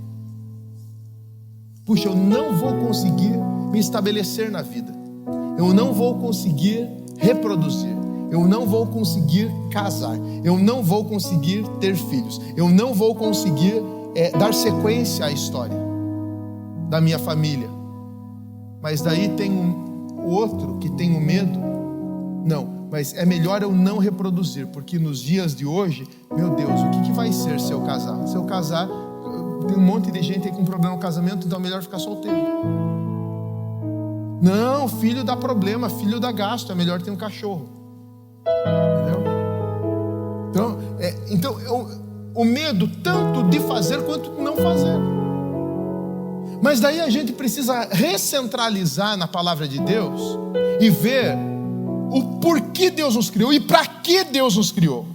Puxa, eu não vou conseguir me estabelecer na vida, eu não vou conseguir reproduzir, eu não vou conseguir casar, eu não vou conseguir ter filhos, eu não vou conseguir dar sequência à história da minha família. Mas daí tem o outro que tem o medo. Não, mas é melhor eu não reproduzir, porque nos dias de hoje, meu Deus, o que vai ser se eu casar? Se eu casar, tem um monte de gente aí com problema no casamento, então é melhor ficar solteiro. Não, filho dá problema, filho dá gasto, é melhor ter um cachorro. Entendeu? Então o medo tanto de fazer quanto de não fazer. Mas daí a gente precisa recentralizar na palavra de Deus e ver o porquê Deus nos criou e para que Deus nos criou.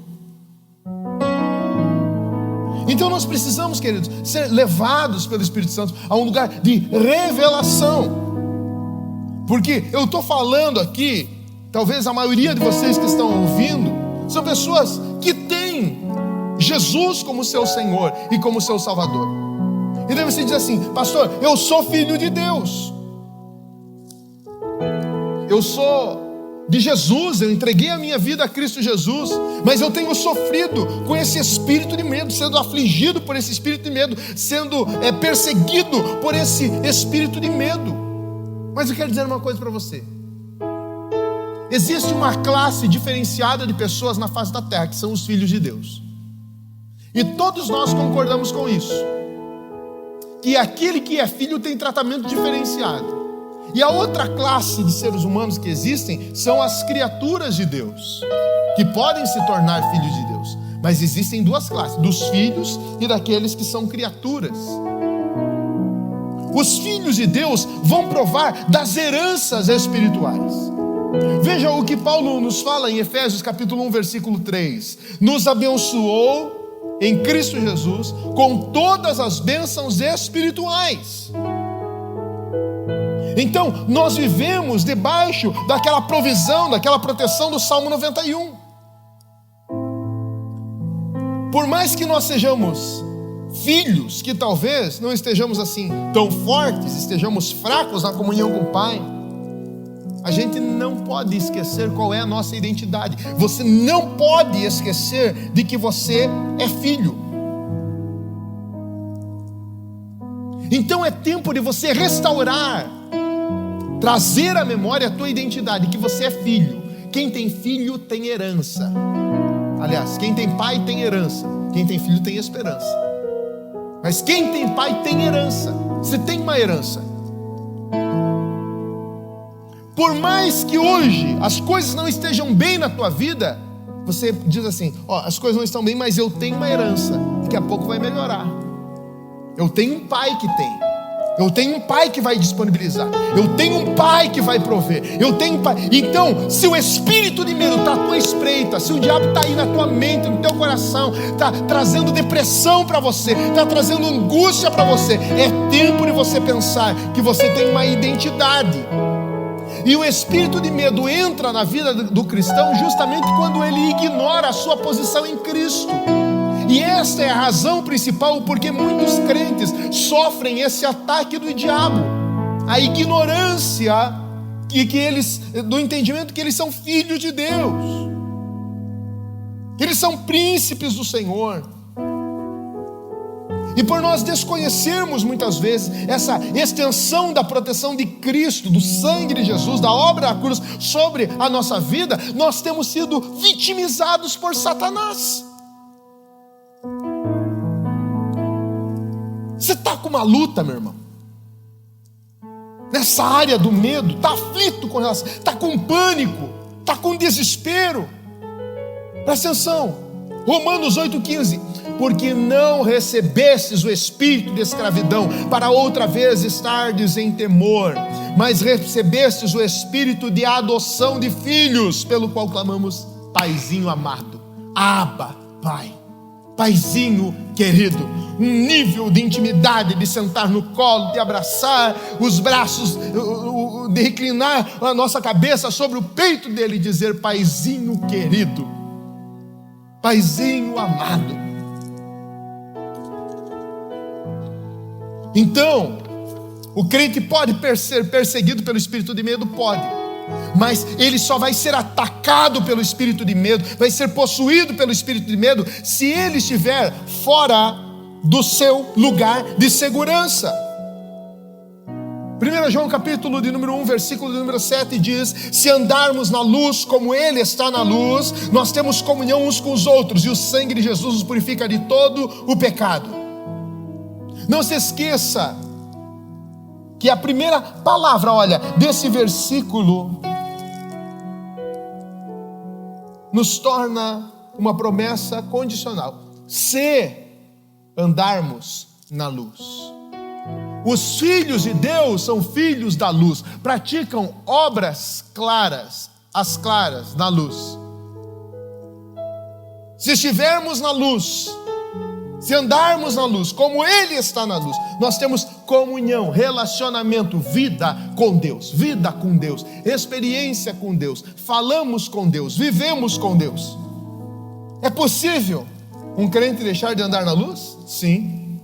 Então nós precisamos, queridos, ser levados pelo Espírito Santo a um lugar de revelação, Porque eu estou falando aqui, talvez a maioria de vocês que estão ouvindo, são pessoas que têm Jesus como seu Senhor e como seu Salvador. E daí você diz assim: pastor, eu sou filho de Deus, eu sou de Jesus, eu entreguei a minha vida a Cristo Jesus, mas eu tenho sofrido com esse espírito de medo, sendo afligido por esse espírito de medo, sendo perseguido por esse espírito de medo. Mas eu quero dizer uma coisa para você: existe uma classe diferenciada de pessoas na face da terra, que são os filhos de Deus, e todos nós concordamos com isso, que aquele que é filho tem tratamento diferenciado. E a outra classe de seres humanos que existem são as criaturas de Deus, que podem se tornar filhos de Deus. Mas existem duas classes: dos filhos e daqueles que são criaturas. Os filhos de Deus vão provar das heranças espirituais. Veja o que Paulo nos fala em Efésios capítulo 1, versículo 3. Nos abençoou em Cristo Jesus com todas as bênçãos espirituais. Então, nós vivemos debaixo daquela provisão, daquela proteção do Salmo 91. Por mais que nós sejamos filhos, que talvez não estejamos assim tão fortes, estejamos fracos na comunhão com o Pai, a gente não pode esquecer qual é a nossa identidade. Você não pode esquecer de que você é filho. Então é tempo de você restaurar, trazer à memória a tua identidade, que você é filho. Quem tem filho tem herança. Aliás, quem tem pai tem herança. Quem tem filho tem esperança. Mas quem tem pai tem herança. Você tem uma herança. Por mais que hoje as coisas não estejam bem na tua vida, você diz assim: ó, as coisas não estão bem, mas eu tenho uma herança. Daqui a pouco vai melhorar. Eu tenho um pai que tem. Eu tenho um pai que vai disponibilizar. Eu tenho um pai que vai prover. Eu tenho um pai. Então, se o espírito de medo está à tua espreita, se o diabo está aí na tua mente, no teu coração, está trazendo depressão para você, está trazendo angústia para você, é tempo de você pensar que você tem uma identidade. E o espírito de medo entra na vida do cristão justamente quando ele ignora a sua posição em Cristo. E esta é a razão principal porque muitos crentes sofrem esse ataque do diabo, a ignorância do entendimento que eles são filhos de Deus, que eles são príncipes do Senhor. E por nós desconhecermos muitas vezes essa extensão da proteção de Cristo, do sangue de Jesus, da obra da cruz sobre a nossa vida, nós temos sido vitimizados por Satanás. Você está com uma luta, meu irmão, nessa área do medo, está aflito com relação, está com pânico, está com desespero. Presta atenção, Romanos 8,15: porque não recebestes o espírito de escravidão para outra vez estardes em temor, mas recebestes o espírito de adoção de filhos, pelo qual clamamos: Paizinho amado, Abba, Pai. Paizinho querido, um nível de intimidade, de sentar no colo, de abraçar os braços, de reclinar a nossa cabeça sobre o peito dele e dizer: Paizinho querido, Paizinho amado. Então, o crente pode ser perseguido pelo espírito de medo? Pode. Mas ele só vai ser atacado pelo espírito de medo, vai ser possuído pelo espírito de medo, se ele estiver fora do seu lugar de segurança. 1 João capítulo de número 1, versículo de número 7 diz: se andarmos na luz como ele está na luz, nós temos comunhão uns com os outros, e o sangue de Jesus nos purifica de todo o pecado. Não se esqueça que a primeira palavra, olha, desse versículo nos torna uma promessa condicional: se andarmos na luz. Os filhos de Deus são filhos da luz, praticam obras claras, as claras na luz. Se estivermos na luz, Se andarmos na luz, como Ele está na luz, nós temos comunhão, relacionamento, vida com Deus, experiência com Deus, falamos com Deus, vivemos com Deus. É possível um crente deixar de andar na luz? Sim.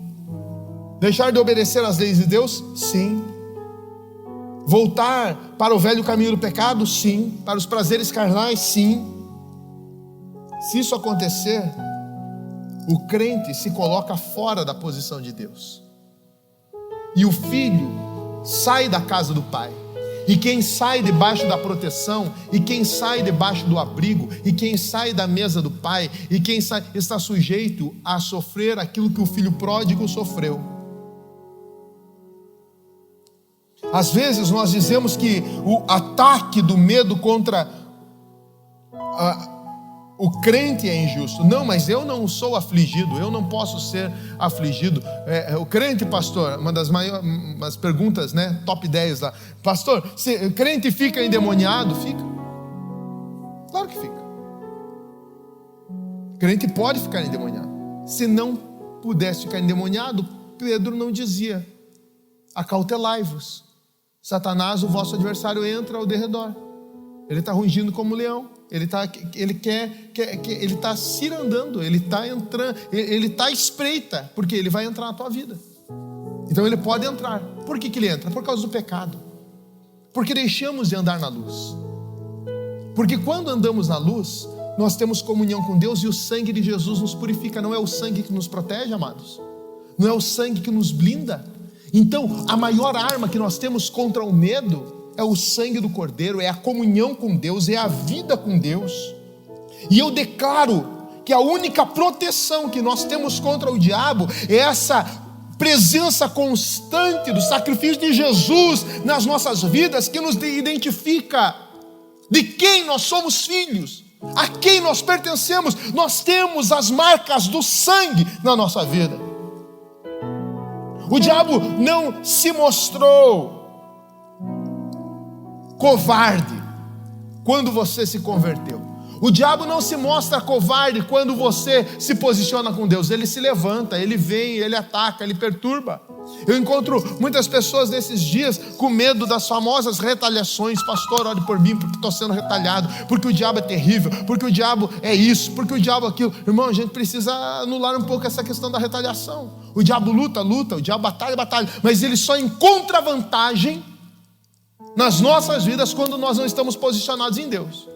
Deixar de obedecer às leis de Deus? Sim. Voltar para o velho caminho do pecado? Sim. Para os prazeres carnais? Sim. Se isso acontecer, o crente se coloca fora da posição de Deus. E o filho sai da casa do pai. E quem sai debaixo da proteção, e quem sai debaixo do abrigo, e quem sai da mesa do pai, e quem sai, está sujeito a sofrer aquilo que o filho pródigo sofreu. Às vezes nós dizemos que o ataque do medo contra o crente é injusto. Não, mas eu não sou afligido, eu não posso ser afligido. O crente, pastor, uma das maiores perguntas, né, top 10 lá. Pastor, se o crente fica endemoniado? Fica. Claro que fica. O crente pode ficar endemoniado. Se não pudesse ficar endemoniado, Pedro não dizia: acautelai-vos. Satanás, o vosso adversário, entra ao derredor. Ele está rugindo como leão. Ele está cirandando, ele está entrando, ele está à espreita, porque ele vai entrar na tua vida. Então ele pode entrar. Por que ele entra? Por causa do pecado. Porque deixamos de andar na luz. Porque quando andamos na luz, nós temos comunhão com Deus e o sangue de Jesus nos purifica. Não é o sangue que nos protege, amados. Não é o sangue que nos blinda. Então, a maior arma que nós temos contra o medo é o sangue do Cordeiro, é a comunhão com Deus, é a vida com Deus. E eu declaro que a única proteção que nós temos contra o diabo é essa presença constante do sacrifício de Jesus nas nossas vidas, que nos identifica de quem nós somos filhos, a quem nós pertencemos. Nós temos as marcas do sangue na nossa vida. O diabo não se mostrou covarde quando você se converteu. O diabo não se mostra covarde quando você se posiciona com Deus. Ele se levanta, ele vem, ele ataca, ele perturba. Eu encontro muitas pessoas nesses dias com medo das famosas retaliações. Pastor, ore por mim porque estou sendo retalhado, porque o diabo é terrível, porque o diabo é isso, porque o diabo é aquilo. Irmão, a gente precisa anular um pouco essa questão da retaliação. O diabo luta, o diabo batalha, mas ele só encontra vantagem nas nossas vidas quando nós não estamos posicionados em Deus.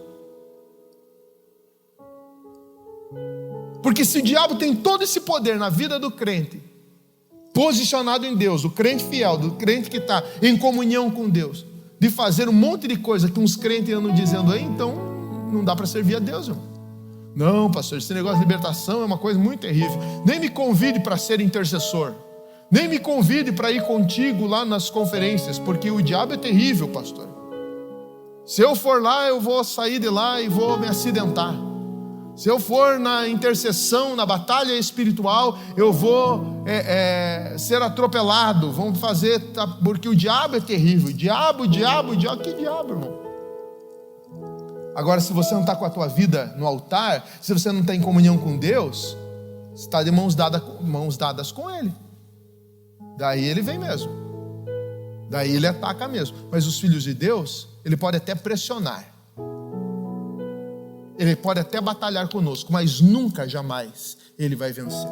Porque se o diabo tem todo esse poder na vida do crente, posicionado em Deus, o crente fiel, do crente que está em comunhão com Deus, de fazer um monte de coisa que uns crentes andam dizendo aí, então não dá para servir a Deus, irmão. Não, pastor, esse negócio de libertação é uma coisa muito terrível. Nem me convide para ser intercessor. Nem me convide para ir contigo lá nas conferências, porque o diabo é terrível, pastor. Se eu for lá, eu vou sair de lá e vou me acidentar. Se eu for na intercessão, na batalha espiritual, eu vou ser atropelado. Vamos fazer, porque o diabo é terrível. Diabo, que diabo, irmão? Agora, se você não está com a tua vida no altar, se você não está em comunhão com Deus, você está de mãos dadas com Ele. Daí ele vem mesmo. Daí ele ataca mesmo. Mas os filhos de Deus, ele pode até pressionar. Ele pode até batalhar conosco, mas nunca, jamais ele vai vencer.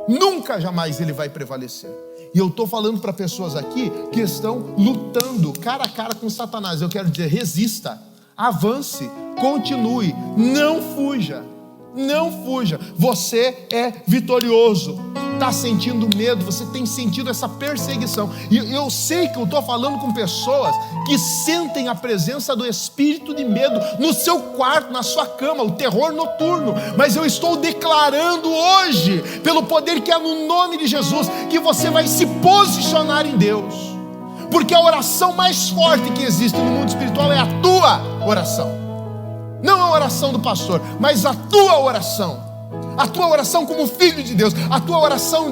Nunca, jamais ele vai prevalecer. E eu estou falando para pessoas aqui que estão lutando cara a cara com Satanás. Eu quero dizer, resista, avance, continue, não fuja. Não fuja, você é vitorioso. Está sentindo medo, você tem sentido essa perseguição. E eu sei que eu estou falando com pessoas que sentem a presença do espírito de medo no seu quarto, na sua cama, o terror noturno. Mas eu estou declarando hoje, pelo poder que há no nome de Jesus, que você vai se posicionar em Deus. Porque a oração mais forte que existe no mundo espiritual é a tua oração. Não a oração do pastor, mas a tua oração. A tua oração como filho de Deus. A tua oração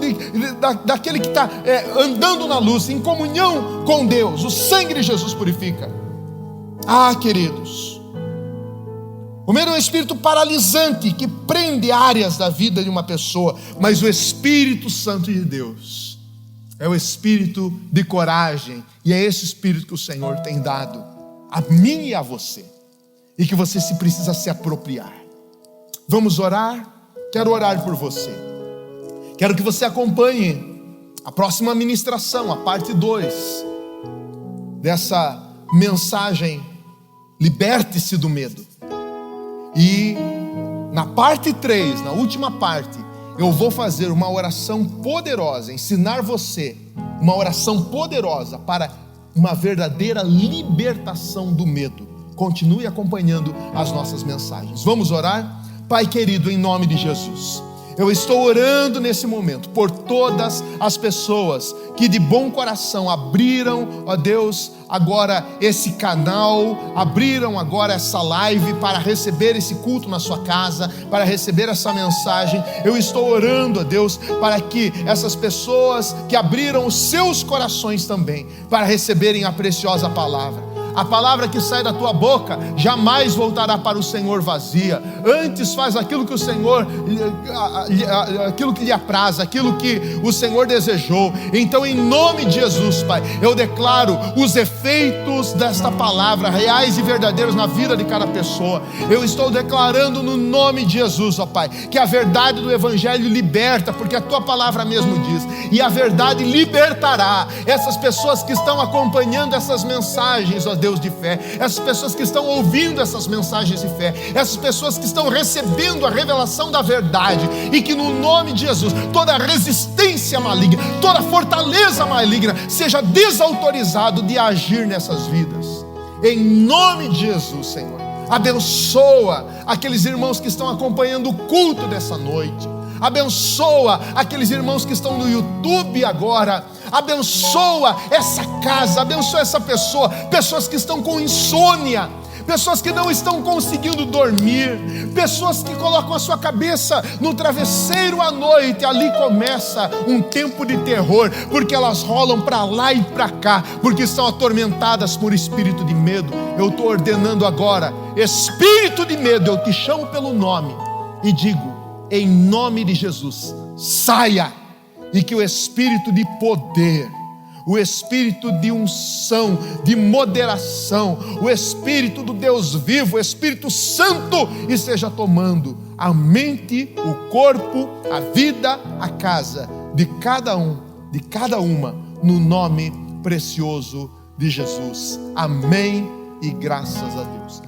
daquele que está andando na luz, em comunhão com Deus. O sangue de Jesus purifica. Ah, queridos, O medo é um espírito paralisante que prende áreas da vida de uma pessoa, mas o Espírito Santo de Deus é o espírito de coragem, e é esse espírito que o Senhor tem dado a mim e a você, e que você precisa se apropriar. Vamos orar? Quero orar por você. Quero que você acompanhe a próxima ministração, a parte 2 dessa mensagem, liberte-se do medo. E na parte 3, na última parte, eu vou fazer uma oração poderosa, ensinar você uma oração poderosa para uma verdadeira libertação do medo. Continue acompanhando as nossas mensagens. Vamos orar? Pai querido, em nome de Jesus, eu estou orando nesse momento por todas as pessoas que de bom coração abriram, ó Deus, agora esse canal, abriram agora essa live para receber esse culto na sua casa, para receber essa mensagem. Eu estou orando, ó Deus, para que essas pessoas que abriram os seus corações também, para receberem a preciosa palavra. A palavra que sai da tua boca jamais voltará para o Senhor vazia. Antes faz aquilo que o Senhor, aquilo que lhe apraz, aquilo que o Senhor desejou. Então, em nome de Jesus, Pai, eu declaro os efeitos desta palavra reais e verdadeiros na vida de cada pessoa. Eu estou declarando no nome de Jesus, ó Pai, que a verdade do Evangelho liberta, porque a tua palavra mesmo diz, e a verdade libertará essas pessoas que estão acompanhando essas mensagens, ó Deus de fé, essas pessoas que estão ouvindo essas mensagens de fé, essas pessoas que estão recebendo a revelação da verdade, e que no nome de Jesus, toda resistência maligna, toda fortaleza maligna, seja desautorizado de agir nessas vidas, em nome de Jesus, Senhor. Abençoa aqueles irmãos que estão acompanhando o culto dessa noite, abençoa aqueles irmãos que estão no YouTube agora, abençoa essa casa, abençoa essa pessoa, pessoas que estão com insônia, pessoas que não estão conseguindo dormir, pessoas que colocam a sua cabeça no travesseiro à noite, ali começa um tempo de terror, porque elas rolam para lá e para cá, porque estão atormentadas por espírito de medo. Eu estou ordenando agora, espírito de medo, eu te chamo pelo nome e digo, em nome de Jesus, saia, e que o espírito de poder, o espírito de unção, de moderação, o espírito do Deus vivo, o Espírito Santo, esteja tomando a mente, o corpo, a vida, a casa de cada um, de cada uma, no nome precioso de Jesus. Amém e graças a Deus.